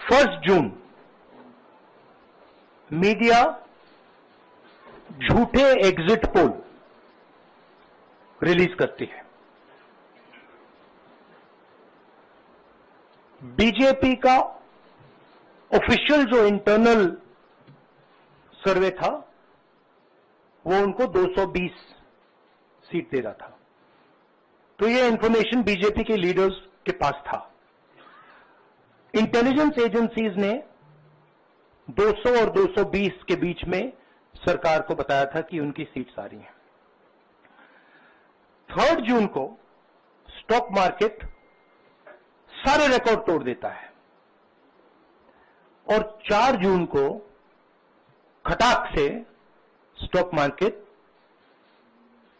1 जून media झूठे exit poll release करती है। बीजेपी का ऑफिशियल जो इंटरनल सर्वे था वो उनको 220 सीट दे रहा था। तो ये इंफॉर्मेशन बीजेपी के लीडर्स के पास था। इंटेलिजेंस एजेंसीज ने 200 और 220 के बीच में सरकार को बताया था कि उनकी सीट्स आ रही हैं। 3 जून को स्टॉक मार्केट सारे रिकॉर्ड तोड़ देता है और 4 जून को खटाक से स्टॉक मार्केट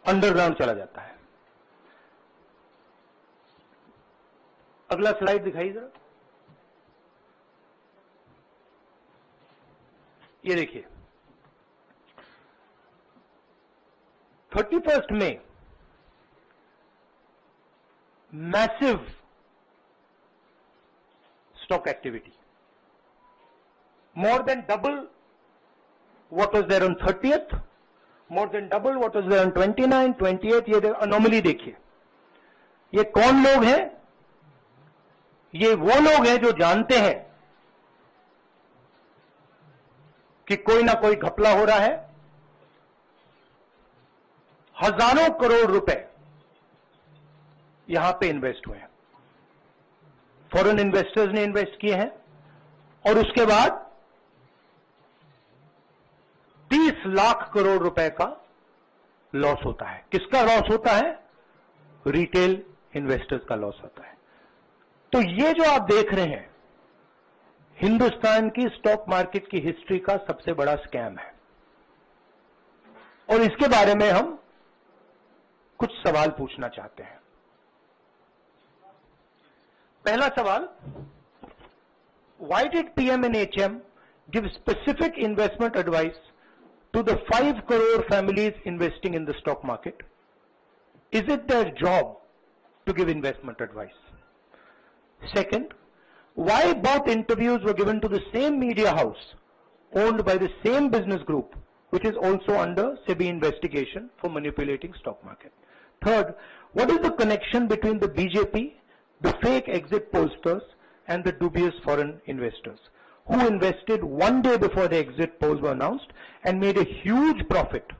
अंडरग्राउंड चला जाता है। अगला स्लाइड दिखाइए जरा। ये देखिए 31 मई massive stock activity, more than double what was there on 30th, more than double what was there on 29, 28. ये अनोमली देखिए। ये कौन लोग हैं? ये वो लोग हैं जो जानते हैं कि कोई ना कोई घपला हो रहा है। हजारों करोड़ रुपए यहां पे इन्वेस्ट हुए हैं, फॉरेन इन्वेस्टर्स ने इन्वेस्ट किए हैं और उसके बाद 30 लाख करोड़ रुपए का लॉस होता है। किसका लॉस होता है? रिटेल इन्वेस्टर्स का लॉस होता है। तो ये जो आप देख रहे हैं हिंदुस्तान की स्टॉक मार्केट की हिस्ट्री का सबसे बड़ा स्कैम है और इसके बारे में हम कुछ सवाल पूछना चाहते हैं। पहला सवाल, why did PM and HM give specific investment advice to the 5 crore families investing in the stock market? Is it their job to give investment advice? Second, why both interviews were given to the same media house owned by the same business group which is also under SEBI investigation for manipulating stock market? Third, what is the connection between the BJP, the fake exit pollsters and the dubious foreign investors who invested one day before the exit polls were announced and made a huge profit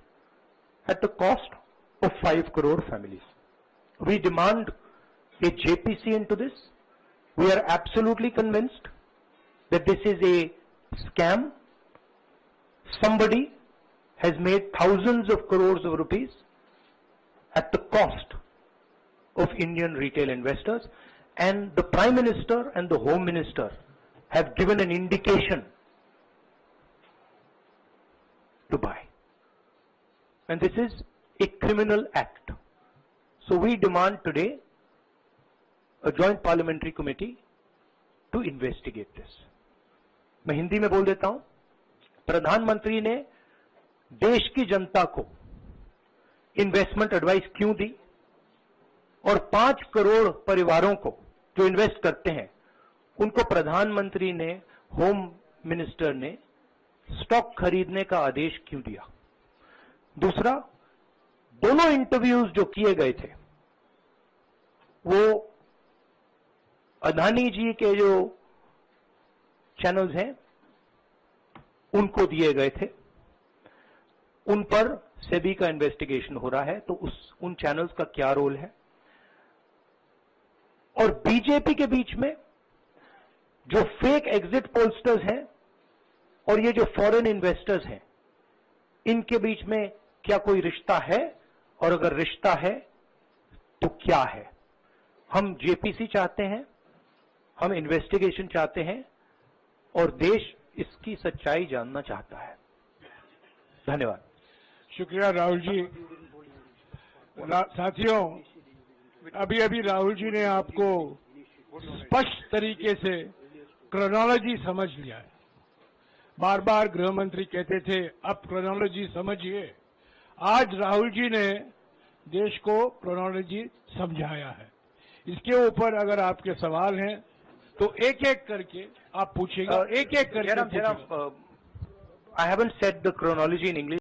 at the cost of 5 crore families? We demand a JPC into this. We are absolutely convinced that this is a scam. Somebody has made thousands of crores of rupees at the cost of Indian retail investors, and the Prime Minister and the Home Minister have given an indication to buy. And this is a criminal act. So we demand today a joint parliamentary committee to investigate this. मैं हिंदी में बोल देता हूं। प्रधानमंत्री ने देश की जनता को इन्वेस्टमेंट एडवाइस क्यों दी और 5 करोड़ परिवारों को जो इन्वेस्ट करते हैं उनको प्रधानमंत्री ने, होम मिनिस्टर ने स्टॉक खरीदने का आदेश क्यों दिया? दूसरा, दोनों इंटरव्यूज जो किए गए थे वो अदानी जी के जो चैनल्स हैं उनको दिए गए थे। उन पर सेबी का इन्वेस्टिगेशन हो रहा है, तो उन चैनल्स का क्या रोल है? और बीजेपी के बीच में जो फेक एग्जिट पोलस्टर्स हैं और ये जो फॉरेन इन्वेस्टर्स हैं, इनके बीच में क्या कोई रिश्ता है? और अगर रिश्ता है तो क्या है? हम जेपीसी चाहते हैं, हम इन्वेस्टिगेशन चाहते हैं और देश इसकी सच्चाई जानना चाहता है। धन्यवाद। शुक्रिया राहुल जी। साथियों, अभी अभी राहुल जी ने आपको स्पष्ट तरीके से क्रोनोलॉजी समझ लिया है। बार बार गृह मंत्री कहते थे अब क्रोनोलॉजी समझिए। आज राहुल जी ने देश को क्रोनोलॉजी समझाया है। इसके ऊपर अगर आपके सवाल हैं तो एक एक करके आप पूछेगा, एक एक करके Jairam, पूछेगा। I haven't said the chronology in English.